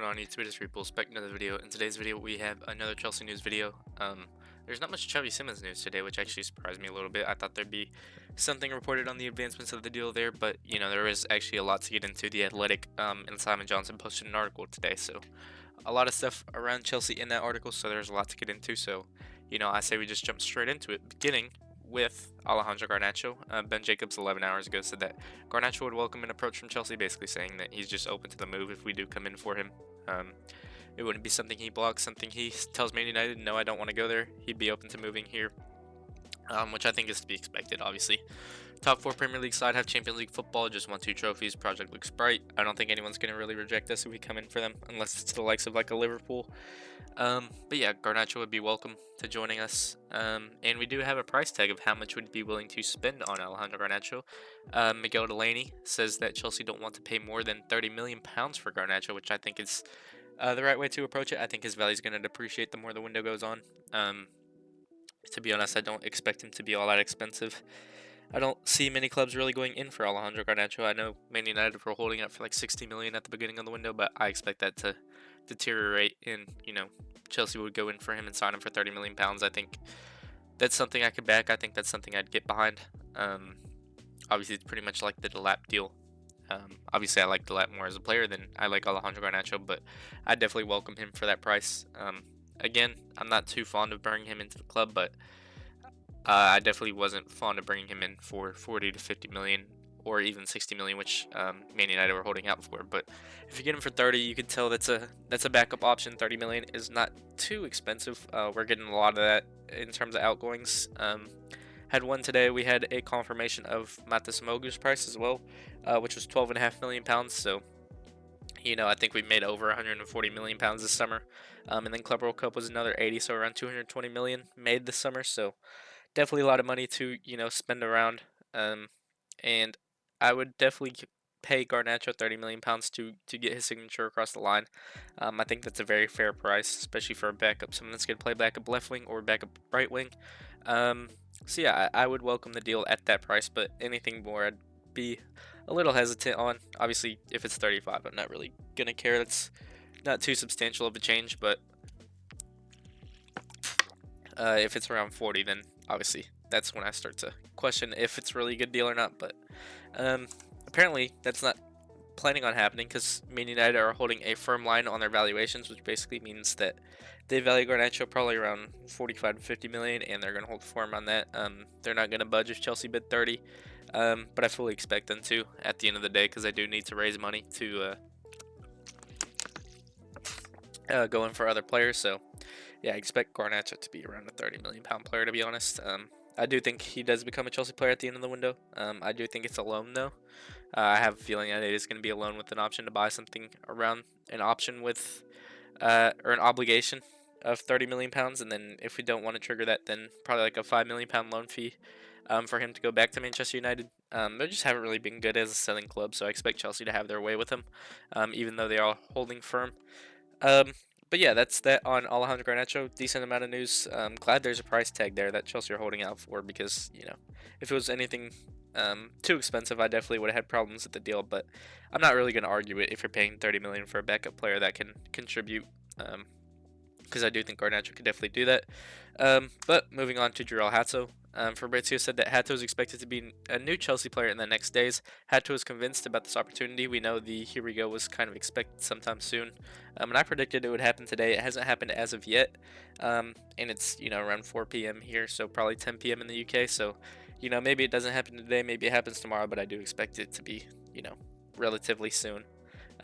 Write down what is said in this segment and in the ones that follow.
on YouTube? It is Reaples back another video. In today's video, we have another Chelsea news video. There's not much Xavi Simons news today, which actually surprised me a little bit. I thought there'd be something reported on the advancements of the deal there, but there is actually a lot to get into. The Athletic and Simon Johnson posted an article today, so a lot of stuff around Chelsea in that article. So there's a lot to get into. So I say we just jump straight into it, beginning with Alejandro Garnacho. Ben Jacobs 11 hours ago said that Garnacho would welcome an approach from Chelsea, basically saying that he's just open to the move if we do come in for him. It wouldn't be something he blocks, something he tells Man United, no, I don't want to go there. He'd be open to moving here, which I think is to be expected, obviously. Top 4 Premier League side have Champions League football, just won 2 trophies, project looks bright. I don't think anyone's going to really reject us if we come in for them, unless it's the likes of like a Liverpool. But yeah, Garnacho would be welcome to joining us. And we do have a price tag of how much we'd be willing to spend on Alejandro Garnacho. Miguel Delaney says that Chelsea don't want to pay more than £30 million for Garnacho, which I think is the right way to approach it. I think his value is going to depreciate the more the window goes on. To be honest, I don't expect him to be all that expensive. I don't see many clubs really going in for Alejandro Garnacho. I know Man United were holding out for like 60 million at the beginning of the window, but I expect that to deteriorate, and Chelsea would go in for him and sign him for 30 million pounds. I think that's something I could back. I think that's something I'd get behind. Obviously, it's pretty much like the Delap deal. Obviously, I like Delap more as a player than I like Alejandro Garnacho, but I definitely welcome him for that price. Again, I'm not too fond of bringing him into the club, but I definitely wasn't fond of bringing him in for 40 to 50 million or even 60 million, which Man United were holding out for. But if you get him for 30, you can tell that's a backup option. 30 million is not too expensive. We're getting a lot of that in terms of outgoings. Had one today. We had a confirmation of Matas Mogu's price as well, which was 12.5 million pounds. So I think we made over 140 million pounds this summer. And then Club World Cup was another 80, so around 220 million made this summer. So definitely a lot of money to spend around, and I would definitely pay Garnacho 30 million pounds to get his signature across the line. I think that's a very fair price, especially for a backup, someone that's going to play backup left wing or backup right wing. So yeah, I would welcome the deal at that price, but anything more I'd be a little hesitant on. Obviously, if it's 35, I'm not really gonna care. That's not too substantial of a change, but if it's around 40, then obviously that's when I start to question if it's really a good deal or not. But apparently that's not planning on happening, because Man United are holding a firm line on their valuations, which basically means that they value Garnacho probably around 45 to 50 million, and they're going to hold firm on that. They're not going to budge if Chelsea bid 30, but I fully expect them to at the end of the day, because I do need to raise money to go in for other players. So yeah, I expect Garnacho to be around a 30 million pound player, to be honest. I do think he does become a Chelsea player at the end of the window. I do think it's a loan, though. I have a feeling that it is going to be a loan with an option to buy something around an option with, or an obligation of 30 million pounds. And then if we don't want to trigger that, then probably like a 5 million pound loan fee for him to go back to Manchester United. They just haven't really been good as a selling club, so I expect Chelsea to have their way with him, even though they are holding firm. But yeah, that's that on Alejandro Garnacho. Decent amount of news. Glad there's a price tag there that Chelsea are holding out for, because if it was anything too expensive, I definitely would have had problems with the deal. But I'm not really going to argue it if you're paying 30 million for a backup player that can contribute, because I do think Garnacho could definitely do that. But moving on to Hato. Fabrizio said that Hato is expected to be a new Chelsea player in the next days. Hato is convinced about this opportunity. We know the here we go was kind of expected sometime soon, and I predicted it would happen today. It hasn't happened as of yet, and it's around 4 p.m. here, so probably 10 p.m. in the UK. So maybe it doesn't happen today, maybe it happens tomorrow, but I do expect it to be relatively soon.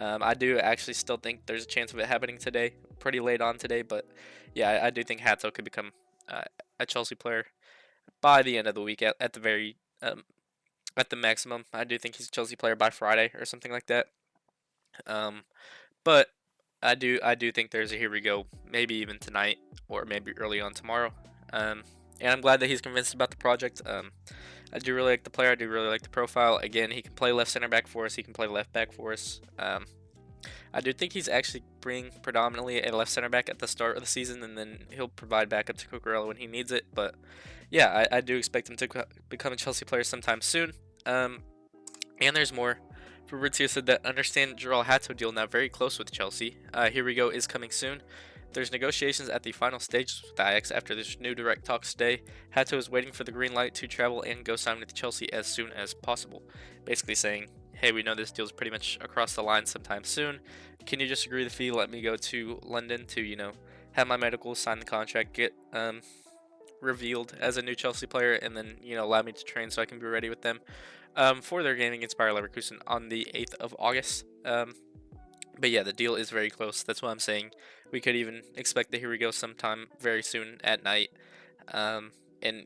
I do actually still think there's a chance of it happening today, pretty late on today, but yeah, I do think Hato could become a Chelsea player by the end of the week at the very at the maximum. I do think he's a Chelsea player by Friday or something like that. But I do think there's a here we go, maybe even tonight or maybe early on tomorrow. And I'm glad that he's convinced about the project. I do really like the player. I do really like the profile. Again, he can play left center back for us. He can play left back for us. I do think he's actually bringing predominantly a left center back at the start of the season, and then he'll provide backup to Karella when he needs it. But yeah, I do expect him to become a Chelsea player sometime soon. And there's more Fabrizio said that understand João Hato deal now very close with Chelsea. Here we go is coming soon. There's negotiations at the final stages with Ajax after this new direct talks today. Hato is waiting for the green light to travel and go sign with Chelsea as soon as possible. Basically saying, hey, we know this deal's pretty much across the line sometime soon. Can you just agree the fee? Let me go to London to, have my medical, sign the contract, get revealed as a new Chelsea player, and then, allow me to train so I can be ready with them for their game against Bayer Leverkusen on the 8th of August. But yeah, the deal is very close. That's what I'm saying. We could even expect the Here We Go sometime very soon at night. And,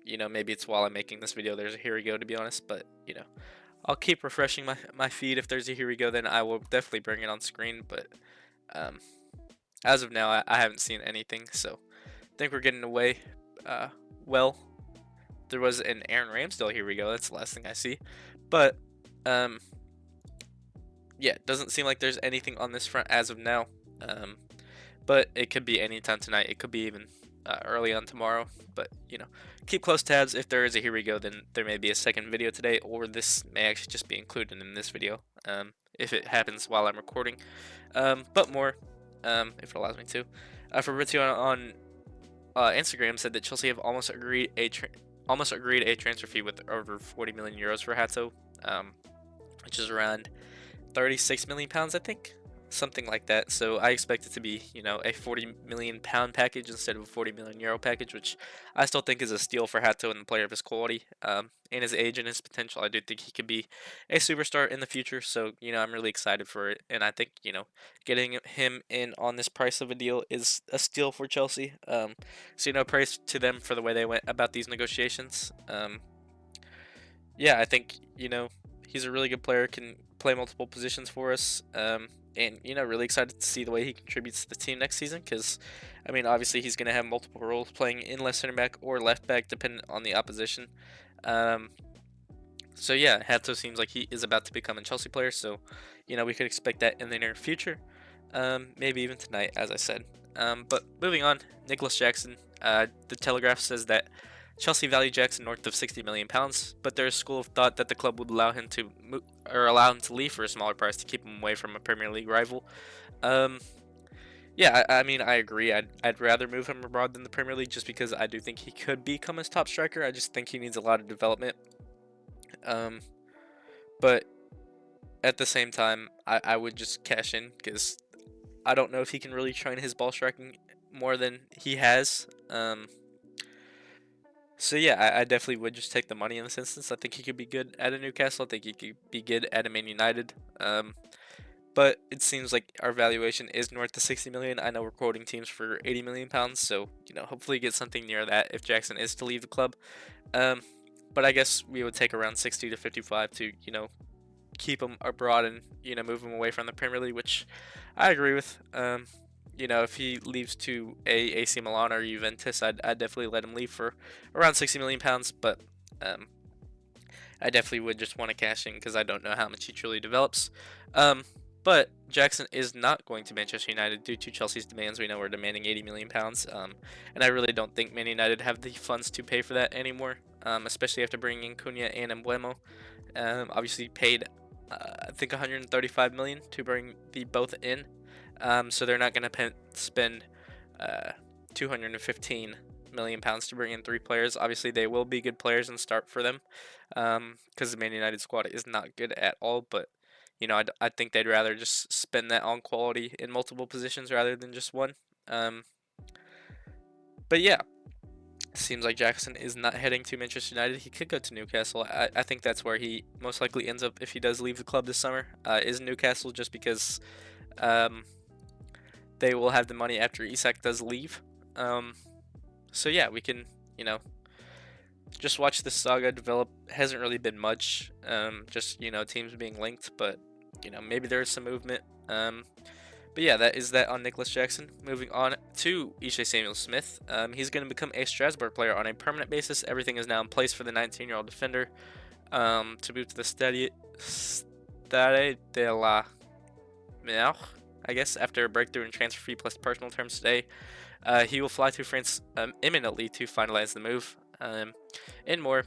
maybe it's while I'm making this video there's a Here We Go, to be honest. But, I'll keep refreshing my feed. If there's a Here We Go, then I will definitely bring it on screen. But as of now, I haven't seen anything. So I think we're getting away well. There was an Aaron Ramsdale Here We Go. That's the last thing I see. But, yeah, it doesn't seem like there's anything on this front as of now. But it could be anytime tonight. It could be even early on tomorrow. But, keep close tabs. If there is a Here We Go, then there may be a second video today, or this may actually just be included in this video if it happens while I'm recording. But more, if it allows me to. Fabrizio on Instagram said that Chelsea have almost agreed a transfer fee with over 40 million euros for Hato, which is around 36 million pounds, I think, something like that. So I expect it to be, a 40 million pound package instead of a 40 million euro package, which I still think is a steal for Hato and the player of his quality, and his age and his potential. I do think he could be a superstar in the future. So, I'm really excited for it, and I think, getting him in on this price of a deal is a steal for Chelsea. So, praise to them for the way they went about these negotiations. Yeah, I think, he's a really good player, can play multiple positions for us, and, really excited to see the way he contributes to the team next season, because, obviously he's going to have multiple roles playing in left center back or left back, depending on the opposition. So yeah, Hato seems like he is about to become a Chelsea player, so, we could expect that in the near future, maybe even tonight, as I said. But moving on, Nicholas Jackson, the Telegraph says that Chelsea value Jackson north of 60 million pounds, but there's a school of thought that the club would allow him to leave for a smaller price to keep him away from a Premier League rival. Yeah, I agree. I'd rather move him abroad than the Premier League, just because I do think he could become his top striker. I just think he needs a lot of development. But at the same time, I would just cash in, because I don't know if he can really train his ball striking more than he has. So yeah, I definitely would just take the money in this instance. I think he could be good at a Newcastle. I think he could be good at a Man United. But it seems like our valuation is north of 60 million. I know we're quoting teams for 80 million pounds, so hopefully get something near that if Jackson is to leave the club. But I guess we would take around 60 to 55 to keep him abroad and move him away from the Premier League, which I agree with. If he leaves to AC Milan or Juventus, I'd definitely let him leave for around 60 million pounds. But I definitely would just want to cash in, because I don't know how much he truly develops. But Jackson is not going to Manchester United due to Chelsea's demands. We know we're demanding 80 million pounds, and I really don't think Man United have the funds to pay for that anymore, especially after bringing in Cunha and Embuemo. Obviously paid, I think 135 million to bring the both in. So they're not going to spend 215 million pounds to bring in 3 players. Obviously, they will be good players and start for them, because the Man United squad is not good at all. But I think they'd rather just spend that on quality in multiple positions rather than just one. But yeah, seems like Jackson is not heading to Manchester United. He could go to Newcastle. I think that's where he most likely ends up if he does leave the club this summer. Is Newcastle, just because they will have the money after Isak does leave. So yeah, we can, just watch this saga develop. Hasn't really been much, just, teams being linked, but, maybe there's some movement. But yeah, that is that on Nicholas Jackson. Moving on to Ishe Samuel-Smith. He's going to become a Strasbourg player on a permanent basis. Everything is now in place for the 19-year-old defender to move to the Stade de la Mer, I guess, after a breakthrough in transfer fee plus personal terms today. He will fly to France imminently to finalize the move. And more.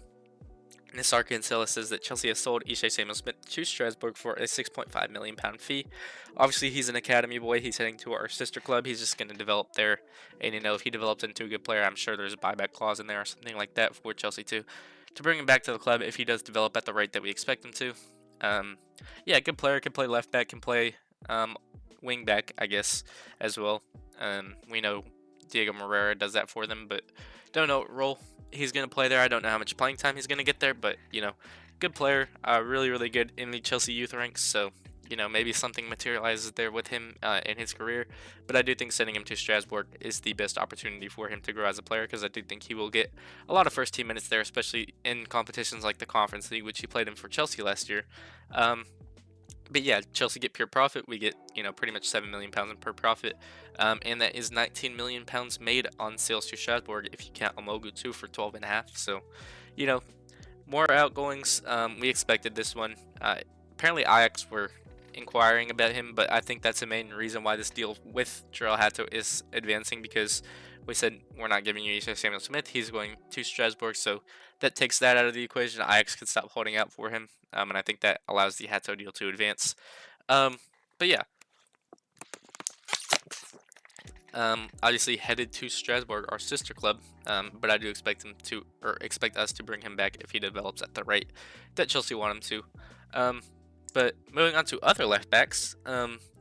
This Arkansas says that Chelsea has sold Ishe Samuel-Smith to Strasbourg for a £6.5 million fee. Obviously, he's an academy boy. He's heading to our sister club. He's just going to develop there. And, if he develops into a good player, I'm sure there's a buyback clause in there or something like that for Chelsea to bring him back to the club if he does develop at the rate that we expect him to. Um, yeah, good player. Can play left back, can play wing back, I guess, as well. We know Diego Moreira does that for them, but don't know what role he's going to play there. I don't know how much playing time he's going to get there, but, good player. Really, really good in the Chelsea youth ranks, so, maybe something materializes there with him in his career. But I do think sending him to Strasbourg is the best opportunity for him to grow as a player, because I do think he will get a lot of first team minutes there, especially in competitions like the Conference League, which he played in for Chelsea last year. But yeah, Chelsea get pure profit. We get, pretty much £7 million in per profit. And that is £19 million made on sales to Strasbourg if you count Omogu too for 12.5. So, you know, more outgoings. We expected this one. Apparently Ajax were inquiring about him, but I think that's the main reason why this deal with Karella Hato is advancing, because we said we're not giving you Isaac Samuel Smith. He's going to Strasbourg, so that takes that out of the equation. Ajax can stop holding out for him, and I think that allows the Hato deal to advance. But yeah, obviously headed to Strasbourg, our sister club. But I do expect him to, or expect us to bring him back if he develops at the rate that Chelsea want him to. But moving on to other left backs,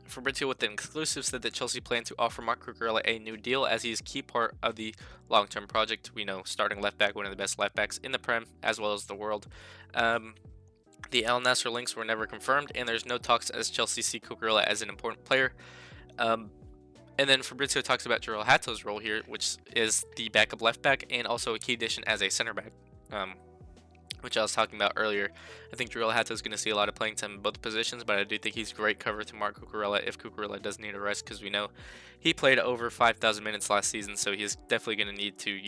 Fabrizio with an exclusive said that Chelsea plan to offer Marco Karella a new deal as he is key part of the long-term project. We know starting left back, one of the best left backs in the Prem as well as the world. The Al Nassr links were never confirmed, and there's no talks as Chelsea see Cucurella as an important player. And then Fabrizio talks about Karella Hato's role here, which is the backup left back and also a key addition as a center back, which I was talking about earlier. I think Karella Hato is going to see a lot of playing time in both positions, but I do think he's great cover to Marco Cucurella if Cucurella does need a rest, because we know he played over 5,000 minutes last season, so he's definitely going to need to,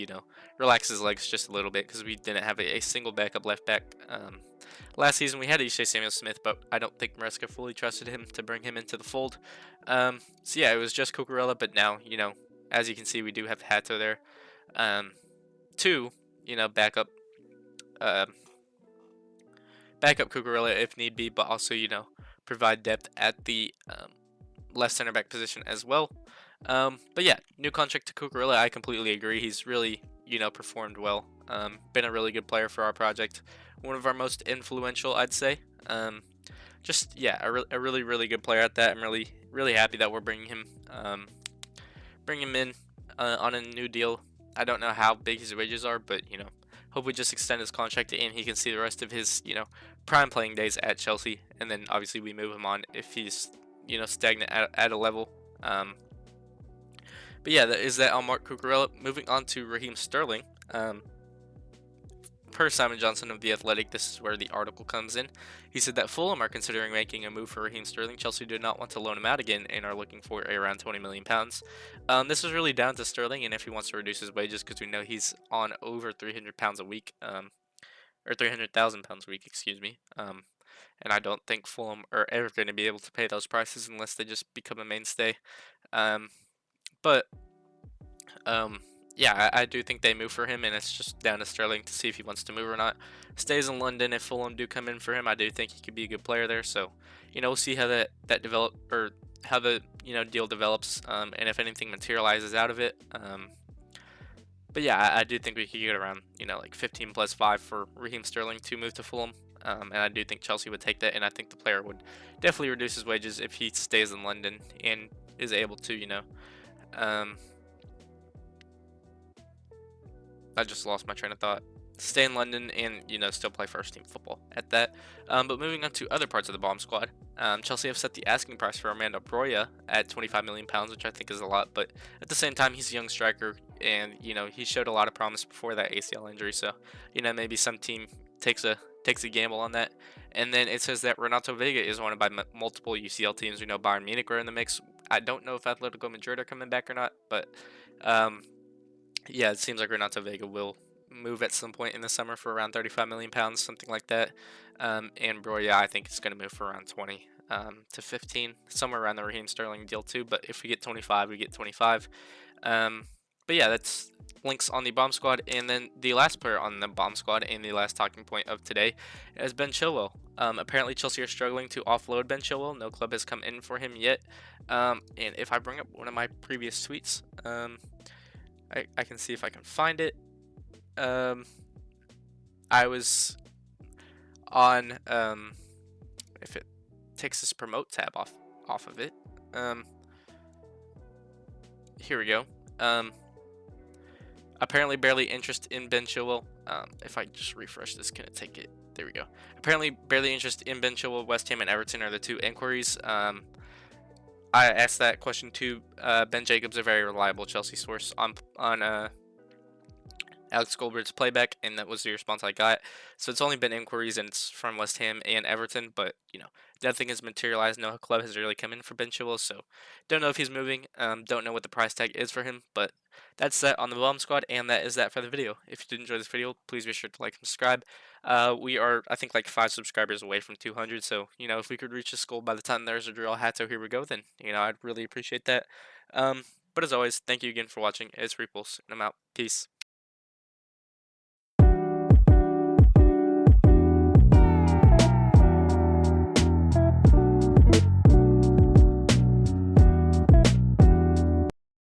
relax his legs just a little bit, because we didn't have a single backup left back. Last season we had Ishe Samuel Smith, but I don't think Maresca fully trusted him to bring him into the fold. So yeah, it was just Cucurella, but now, as you can see, we do have Hato there. To, backup Cucurella if need be, but also, provide depth at the left center back position as well. But yeah, new contract to Cucurella, I completely agree. He's really, performed well. Been a really good player for our project. One of our most influential, I'd say. Just, yeah, a really, really good player at that. I'm really, really happy that we're bringing him in on a new deal. I don't know how big his wages are, but, hope we just extend his contract and he can see the rest of his, prime playing days at Chelsea. And then, obviously, we move him on if he's, stagnant at a level. But yeah, that is that on Marc Cucurella. Moving on to Raheem Sterling. Per Simon Johnson of The Athletic, this is where the article comes in. He said that Fulham are considering making a move for Raheem Sterling. Chelsea did not want to loan him out again and are looking for around £20 million. This is really down to Sterling and if he wants to reduce his wages, because we know he's on over £300 a week, or £300,000 a week, excuse me. And I don't think Fulham are ever going to be able to pay those prices unless they just become a mainstay. Yeah, I do think they move for him, and it's just down to Sterling to see if he wants to move or not. Stays in London. If Fulham do come in for him, I do think he could be a good player there. So, we'll see how that develop, or how the deal develops, and if anything materializes out of it. But yeah, I do think we could get around like 15 plus 5 for Raheem Sterling to move to Fulham. And I do think Chelsea would take that, and I think the player would definitely reduce his wages if he stays in London and is able to, I just lost my train of thought. Stay in London and, still play first team football at that. But moving on to other parts of the bomb squad. Chelsea have set the asking price for Armando Broja at £25 million, which I think is a lot. But at the same time, he's a young striker, and, he showed a lot of promise before that ACL injury. So, maybe some team takes a gamble on that. And then it says that Renato Vega is wanted by multiple UCL teams. We know Bayern Munich are in the mix. I don't know if Atletico Madrid are coming back or not, but yeah, it seems like Renato Vega will move at some point in the summer for around £35 million, something like that. And Broja, I think it's going to move for around 20 to 15, somewhere around the Raheem Sterling deal too. But if we get 25, we get 25. But But yeah, that's links on the bomb squad, and then the last player on the bomb squad and the last talking point of today is Ben Chilwell. Apparently Chelsea are struggling to offload Ben Chilwell. No club has come in for him yet. And if I bring up one of my previous tweets, I can see if I can find it. I was on if it takes this promote tab off of it. Here we go. Apparently barely interest in Ben Chilwell. If I just refresh this, can it take it? There we go. Apparently barely interest in Ben Chilwell. West Ham and Everton are the two inquiries. I asked that question to Ben Jacobs, a very reliable Chelsea source, on Alex Goldberg's playback, and that was the response I got. So it's only been inquiries, and it's from West Ham and Everton, but nothing has materialized. No club has really come in for Ben Chilwell, so don't know if he's moving. Don't know what the price tag is for him, but that's that on the bomb squad, and that is that for the video. If you did enjoy this video, please be sure to like and subscribe. We are, I think, like 5 subscribers away from 200, so if we could reach this goal by the time there's a drill Hato, here we go, then I'd really appreciate that. But as always, thank you again for watching. It's Repulse, and I'm out. Peace.